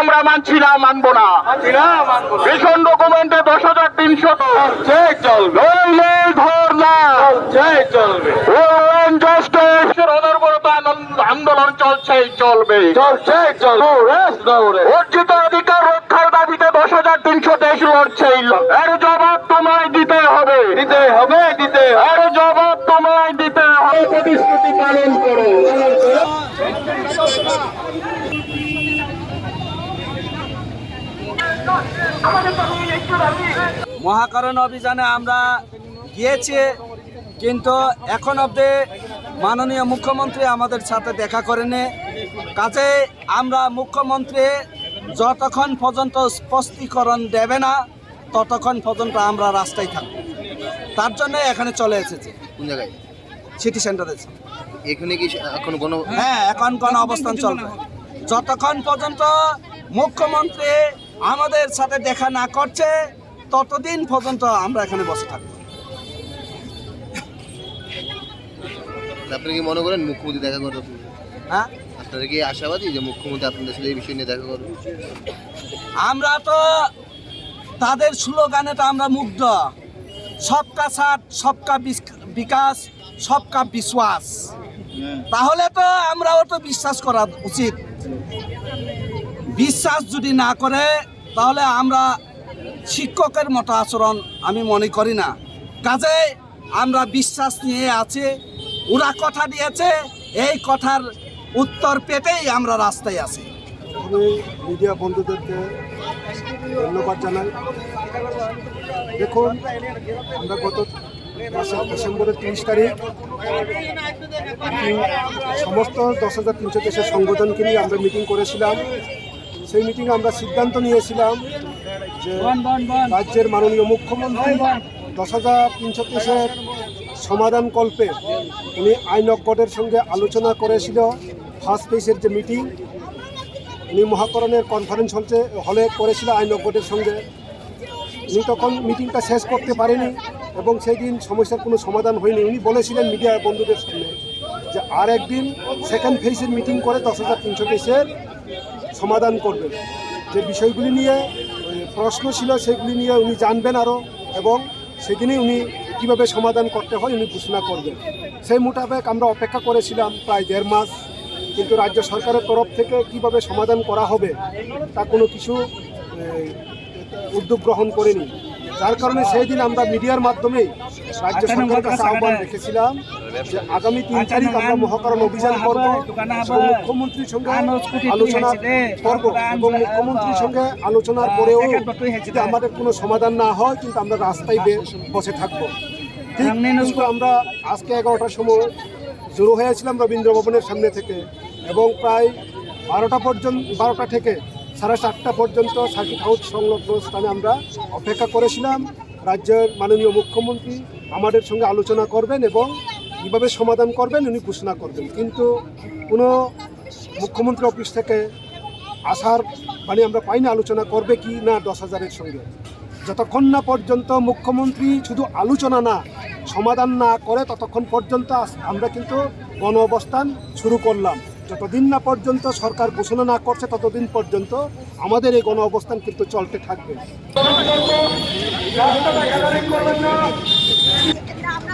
আমরা মানছি না, মানবো না। ভীষণ ডকুমেন্টে 10,300 চলবে, ধর্ণা চলবে, আন্দোলন চলছেই চলবে, অর্জিত অধিকার রক্ষার দাবিতে 10,323 লড়ছেই। এর জবাব তোমায় দিতে হবে, এর জবাব তোমায় দিতে হবে। প্রতিশ্রুতি পালন করো। মহাকরণ অভিযানে আমরা গিয়েছি, কিন্তু এখন অবধি মাননীয় মুখ্যমন্ত্রী আমাদের সাথে দেখা করেনি। কাজে আমরা মুখ্যমন্ত্রী যতক্ষণ পর্যন্ত স্পষ্টীকরণ দেবে না ততক্ষণ পর্যন্ত আমরা রাস্তায় থাকব। তার জন্য এখানে চলে এসেছি। কোন জায়গায়? সিটি সেন্টারে। এখানে কি এখন কোনো? হ্যাঁ, এখন কোন অবস্থান চলবে যতক্ষণ পর্যন্ত মুখ্যমন্ত্রী আমাদের সাথে দেখা না করছে ততদিন পর্যন্ত আমরা এখানে বসে থাকবো। আপনি কি মনে করেন মুখ্যমন্ত্রী দেখা করবে? হ্যাঁ, আপনারা কি আশাবাদী যে মুখ্যমন্ত্রী আপনাদের সাথে এই বিষয় নিয়ে দেখা করবে? আমরা তো তাদের স্লোগানেটা আমরা মুগ্ধ, সবকা সাথ, সবকা বিকাশ, সবকা বিশ্বাস। তাহলে তো আমরাও তো বিশ্বাস করা উচিত। বিশ্বাস যদি না করে তাহলে আমরা শিক্ষকের মতো আচরণ আমি মনে করি না। কাজে আমরা বিশ্বাস নিয়ে আছি। ওরা কথা দিয়েছে, এই কথার উত্তর পেতেই আমরা রাস্তায় আছি। আমি মিডিয়া বন্ধুদেরকে ধন্যবাদ জানাই। দেখুন, আমরা গত ডিসেম্বরের 30 তারিখ সমস্ত 10,323 সংগঠনকে নিয়ে আমরা মিটিং করেছিলাম। সেই মিটিংয়ে আমরা সিদ্ধান্ত নিয়েছিলাম যে রাজ্যের মাননীয় মুখ্যমন্ত্রী 10,323 সমাধান কল্পে উনি আইনজ্ঞদের সঙ্গে আলোচনা করেছিল। ফার্স্ট ফেজের যে মিটিং উনি মহাকরণের কনফারেন্স হলে করেছিল আইনজ্ঞদের সঙ্গে। উনি তখন মিটিংটা শেষ করতে পারেনি এবং সেই দিন সমস্যার কোনো সমাধান হয়নি। উনি বলেছিলেন মিডিয়া বন্ধুদের সামনে যে আর একদিন সেকেন্ড ফেজের মিটিং করে 10,323 সমাধান করবেন। যে বিষয়গুলি নিয়ে প্রশ্ন ছিল সেগুলি নিয়ে উনি জানবেন আরও, এবং সেদিনই উনি কীভাবে সমাধান করতে হয় উনি ঘোষণা করবেন। সেই মোতাবেক আমরা অপেক্ষা করেছিলাম প্রায় 1.5 মাস, কিন্তু রাজ্য সরকারের তরফ থেকে কিভাবে সমাধান করা হবে তা কোনো কিছু উদ্যোগ গ্রহণ করেনি। যার কারণে সেই দিন আমরা মিডিয়ার মাধ্যমে রাজ্য সরকারের কাছে আহ্বান রেখেছিলাম যে আগামী 3 তারিখ আমরা মহাকরণ অভিযান করব এবং মুখ্যমন্ত্রীর সঙ্গে আলোচনা করব, এবং মুখ্যমন্ত্রীর সঙ্গে আলোচনার পরেও যদি আমাদের কোনো সমাধান না হয় কিন্তু আমরা রাস্তায় বসে থাকবো। কিন্তু আমরা আজকে 11টার সময় জড়ো হয়েছিলাম রবীন্দ্র ভবনের সামনে থেকে, এবং প্রায় 12টা থেকে 4:30 পর্যন্ত সার্কিট হাউস সংলগ্ন স্থানে আমরা অপেক্ষা করেছিলাম। রাজ্যের মাননীয় মুখ্যমন্ত্রী আমাদের সঙ্গে আলোচনা করবেন এবং কীভাবে সমাধান করবেন উনি ঘোষণা করবেন, কিন্তু কোনো মুখ্যমন্ত্রী অফিস থেকে আসার আমরা পাইনি আলোচনা করবে কি না 10,000-এর সঙ্গে। যতক্ষণ না পর্যন্ত মুখ্যমন্ত্রী শুধু আলোচনা না সমাধান না করে ততক্ষণ পর্যন্ত আমরা কিন্তু গণ অবস্থান শুরু করলাম। যতদিন না পর্যন্ত সরকার ঘোষণা না করছে ততদিন পর্যন্ত আমাদের এই গণ অবস্থান কিন্তু চলতে থাকবে। আমরা